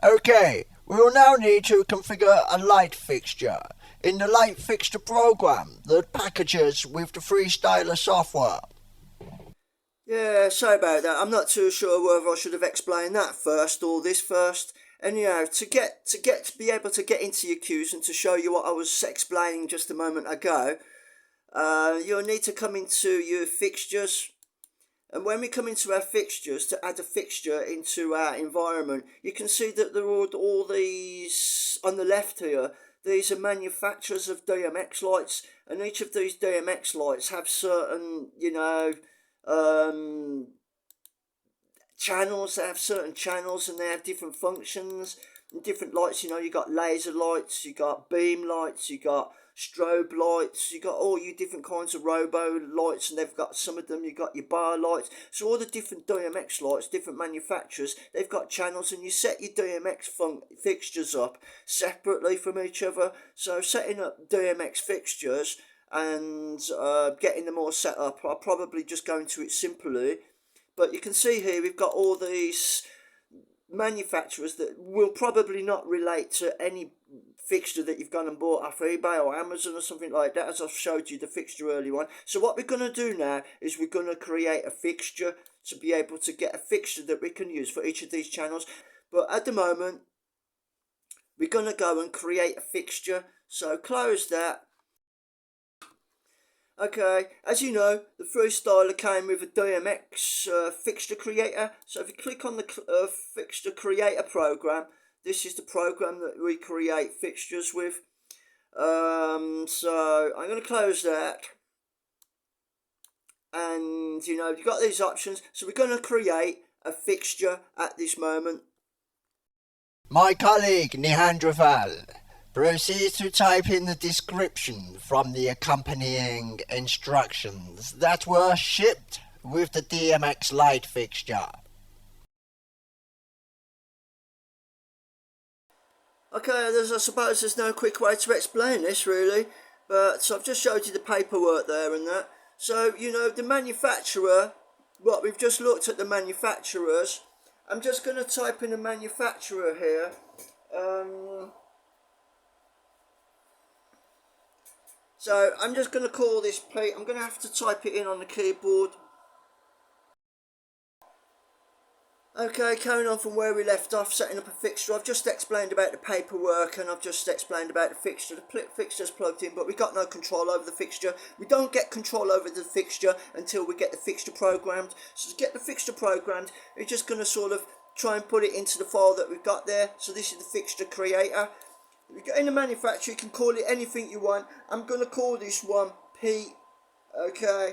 Okay, we will now need to configure a light fixture in the light fixture program that packages with the Freestyler software. Yeah, sorry about that. I'm not too sure whether I should have explained that first or this first. Anyhow, to be able to get into your cues and to show you what I was explaining just a moment ago, you'll need to come into your fixtures. And when we come into our fixtures to add a fixture into our environment, you can see that there are all these on the left here. These are manufacturers of DMX lights, and each of these DMX lights have certain, channels. They have certain channels, and they have different functions and different lights. You got laser lights, you got beam lights, you got strobe lights, you got all your different kinds of robo lights, and they've got some of them, you got your bar lights. So all the different DMX lights, different manufacturers, they've got channels, and you set your DMX fixtures up separately from each other. So setting up DMX fixtures and getting them all set up, I'll probably just go into it simply. But you can see here we've got all these manufacturers that will probably not relate to any fixture that you've gone and bought off eBay or Amazon or something like that, as I've showed you the fixture earlier on. So what we're going to do now is we're going to create a fixture to be able to get a fixture that we can use for each of these channels. But at the moment, we're going to go and create a fixture. So close that. Okay, as you know, the Freestyler came with a DMX fixture creator. So if you click on the fixture creator program, this is the program that we create fixtures with. So I'm going to close that. And, you've got these options. So we're going to create a fixture at this moment. My colleague Nihandraval proceeds to type in the description from the accompanying instructions that were shipped with the DMX light fixture. Okay, I suppose there's no quick way to explain this really, but so I've just showed you the paperwork there and that. So, the manufacturer, we've just looked at the manufacturers. I'm just going to type in the manufacturer here. So I'm just going to call this Pete. I'm going to have to type it in on the keyboard. Okay, carrying on from where we left off, setting up a fixture. I've just explained about the paperwork and I've just explained about the fixture. The fixture's plugged in, but we've got no control over the fixture. We don't get control over the fixture until we get the fixture programmed. So to get the fixture programmed, we're just going to sort of try and put it into the file that we've got there. So this is the fixture creator. In the manufacturer, you can call it anything you want. I'm going to call this one P. Okay.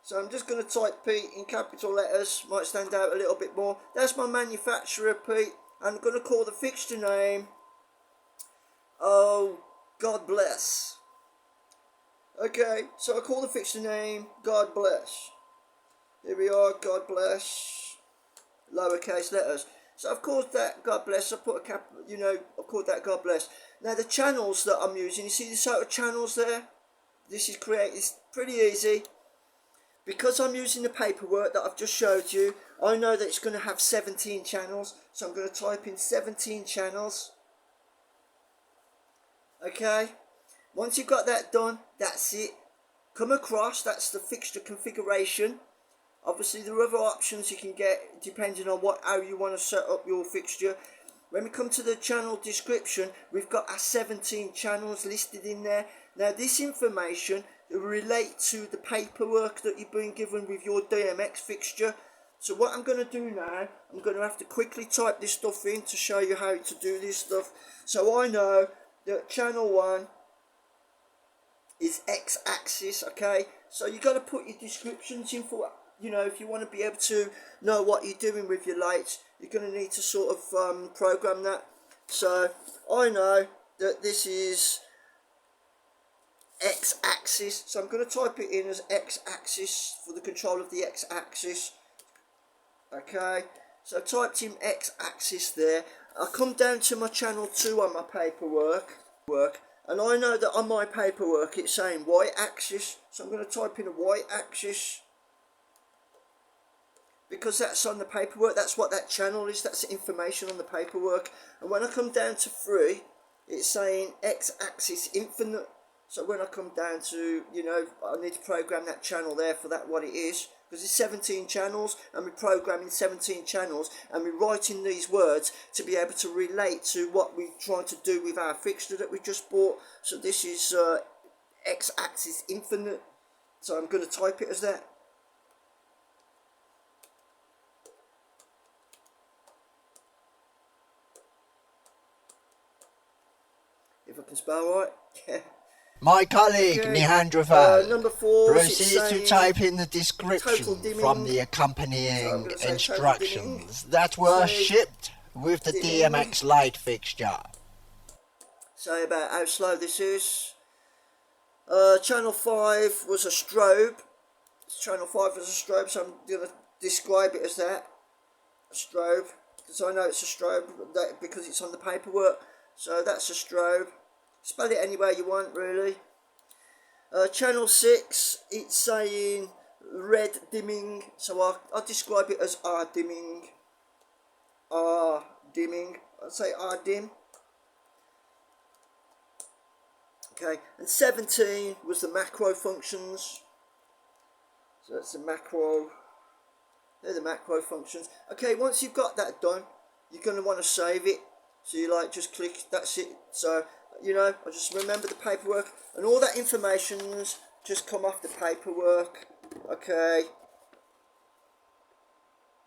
So I'm just going to type P in capital letters. Might stand out a little bit more. That's my manufacturer, P. I'm going to call the fixture name. Oh, God bless. Okay. So I call the fixture name God bless. Here we are. God bless. Lowercase letters. So I've called that God bless. I put a cap, I've called that God bless. Now the channels that I'm using, you see the sort of channels there? This is it's pretty easy. Because I'm using the paperwork that I've just showed you, I know that it's going to have 17 channels. So I'm going to type in 17 channels. Okay. Once you've got that done, that's it. Come across, that's the fixture configuration. Obviously, there are other options you can get depending on how you want to set up your fixture. When we come to the channel description, we've got our 17 channels listed in there. Now, this information will relate to the paperwork that you've been given with your DMX fixture. So what I'm going to do now, I'm going to have to quickly type this stuff in to show you how to do this stuff. So I know that channel 1 is x-axis, okay? So you've got to put your descriptions in for, if you want to be able to know what you're doing with your lights, you're going to need to sort of program that. So I know that this is x-axis, so I'm going to type it in as x-axis for the control of the x-axis. Okay, so I typed in x-axis there. I come down to my channel 2 on my paperwork, and I know that on my paperwork it's saying y-axis, so I'm going to type in a y-axis. because that's on the paperwork. That's what that channel is. That's the information on the paperwork. And when I come down to 3, it's saying x-axis infinite. So when I come down to, you know, I need to program that channel there for that what it is, because it's 17 channels, and we're programming 17 channels, and we're writing these words to be able to relate to what we're trying to do with our fixture that we just bought. So this is x-axis infinite. So I'm going to type it as that. If I can spell right. My colleague Okay. Neanderthal Number 4, proceeds to type in the description dimming. from the So I'm accompanying gonna say instructions that were Say shipped with the dimming. DMX light fixture. Say about how slow this is. Channel 5 was a strobe. Channel 5 was a strobe, so I'm going to describe it as that. A strobe. Because I know it's a strobe because it's on the paperwork. So that's a strobe. Spell it any way you want, really. Channel 6, it's saying red dimming. So I'll describe it as R dimming. R dimming. I'll say R dim. Okay, and 17 was the macro functions. So that's the macro. They're the macro functions. Okay, once you've got that done, you're going to want to save it. So you like just click, that's it. So, you know, I just remember the paperwork, and all that information's just come off the paperwork. Okay.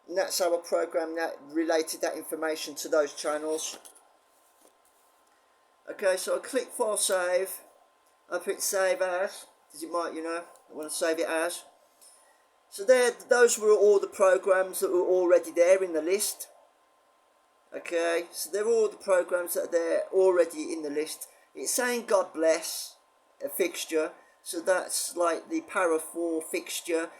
And that's how I programmed that, related that information to those channels. Okay, so I click File Save. I pick Save As, because it might, you know, I want to save it as. So there, those were all the programs that were already there in the list. Okay, so they're all the programs that are there already in the list. It's saying God Bless, a fixture. So that's like the Para 4 fixture.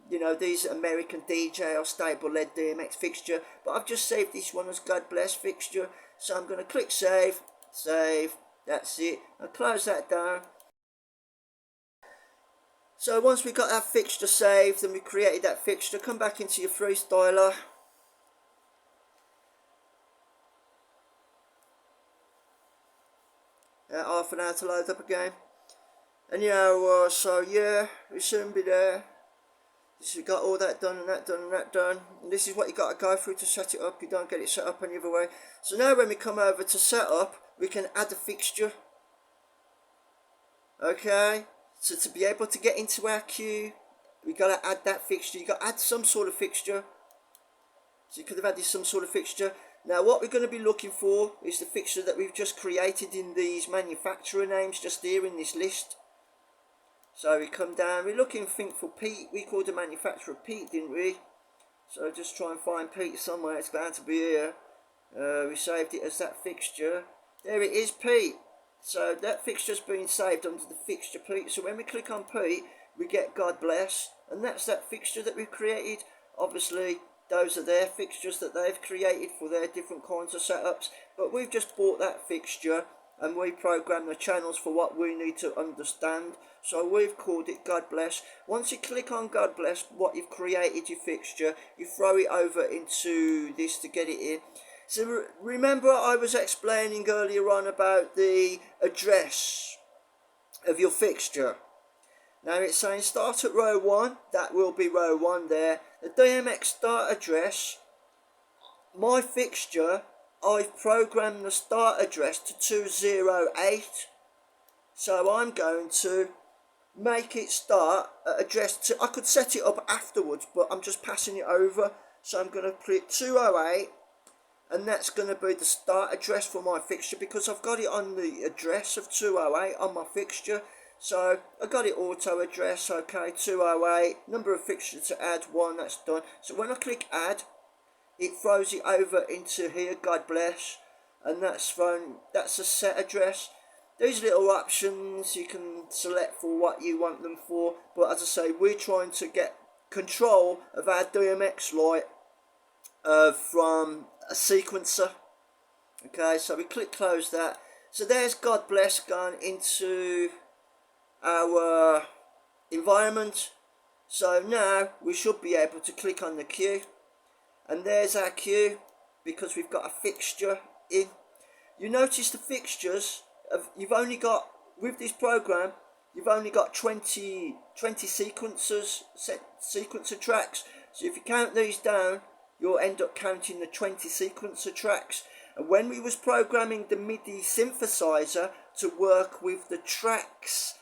You know, these American DJ or stable led DMX fixture. But I've just saved this one as God Bless fixture. So I'm going to click Save. Save. That's it. I'll close that down. So once we've got that fixture saved and we created that fixture, come back into your Freestyler. Half an hour to load up again. And you know, so yeah, we soon be there. So we got all that done and that done and that done. And this is what you got to go through to set it up. You don't get it set up any other way. So now when we come over to setup, we can add a fixture. Okay, so to be able to get into our queue, we got to add that fixture. You got to add some sort of fixture. So you could have added some sort of fixture. Now what we're going to be looking for is the fixture that we've just created in these manufacturer names just here in this list. So we come down, we're looking, think for Pete. We called the manufacturer Pete, didn't we? So just try and find Pete somewhere. It's bound to be here. We saved it as that fixture. There it is, Pete. So that fixture's been saved under the fixture Pete. So when we click on Pete, we get God Bless. And that's that fixture that we've created. Obviously, those are their fixtures that they've created for their different kinds of setups. But we've just bought that fixture and we program the channels for what we need to understand. So we've called it God Bless. Once you click on God Bless, what you've created, your fixture, you throw it over into this to get it in. So remember I was explaining earlier on about the address of your fixture. Now it's saying start at row 1, that will be row 1 there. The DMX start address, my fixture, I've programmed the start address to 208. So I'm going to make it start at address to, I could set it up afterwards, but I'm just passing it over. So I'm going to put 208. And that's going to be the start address for my fixture because I've got it on the address of 208 on my fixture. So I got it auto address, okay, 208, number of fixtures to add, 1, that's done. So when I click add, it throws it over into here, God Bless, and that's a set address. These little options you can select for what you want them for, but as I say, we're trying to get control of our DMX light from a sequencer. Okay, so we click close that. So there's God Bless gone into our environment. So now we should be able to click on the queue. and there's our cue, because we've got a fixture in. You notice the fixtures, you've only got, with this program, you've only got 20 sequencer tracks. So if you count these down, you'll end up counting the 20 sequencer tracks. And when we was programming the MIDI synthesizer to work with the tracks,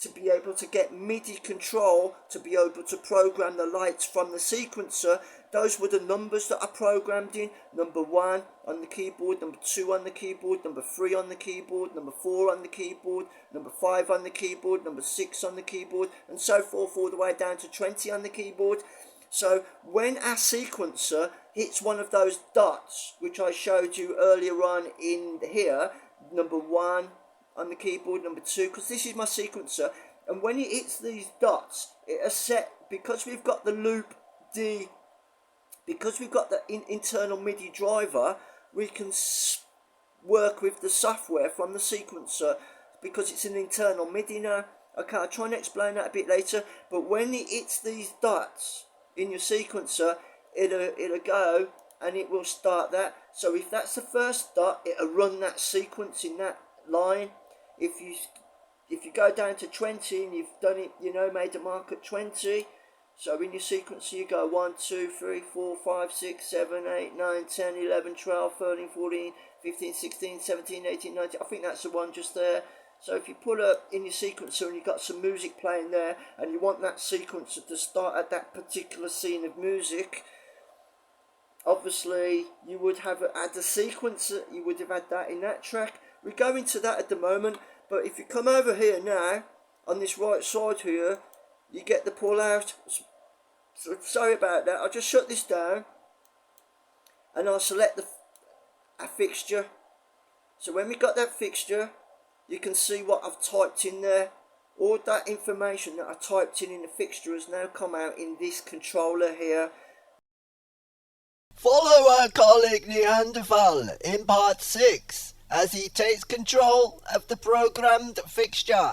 to be able to get MIDI control, to be able to program the lights from the sequencer, those were the numbers that are programmed in. Number 1 on the keyboard, number 2 on the keyboard, number 3 on the keyboard, number 4 on the keyboard, number 5 on the keyboard, number 6 on the keyboard, and so forth, all the way down to 20 on the keyboard. So when our sequencer hits one of those dots, which I showed you earlier on in here, number 1 on the keyboard, number 2, because this is my sequencer, and when it hits these dots, it is set, because we've got the loop D, because we've got the internal MIDI driver, we can work with the software from the sequencer, because it's an internal MIDI now. Okay, I'll try and explain that a bit later, but when it hits these dots in your sequencer, it'll go and it will start that. So if that's the first dot, it'll run that sequence in that line. If you go down to 20 and you've done it, made a mark at 20, so in your sequencer you go 1, 2, 3, 4, 5, 6, 7, 8, 9, 10, 11, 12, 13, 14, 15, 16, 17, 18, 19, I think that's the one just there. So if you put up in your sequencer and you've got some music playing there and you want that sequencer to start at that particular scene of music, obviously you would have had a sequencer, you would have had that in that track. We go into that at the moment, but if you come over here now, on this right side here, you get the pull out. So sorry about that, I'll just shut this down and I'll select a fixture. So when we got that fixture, you can see what I've typed in there. All that information that I typed in the fixture has now come out in this controller here. Follow our colleague Neanderthal in part 6 as he takes control of the programmed fixture.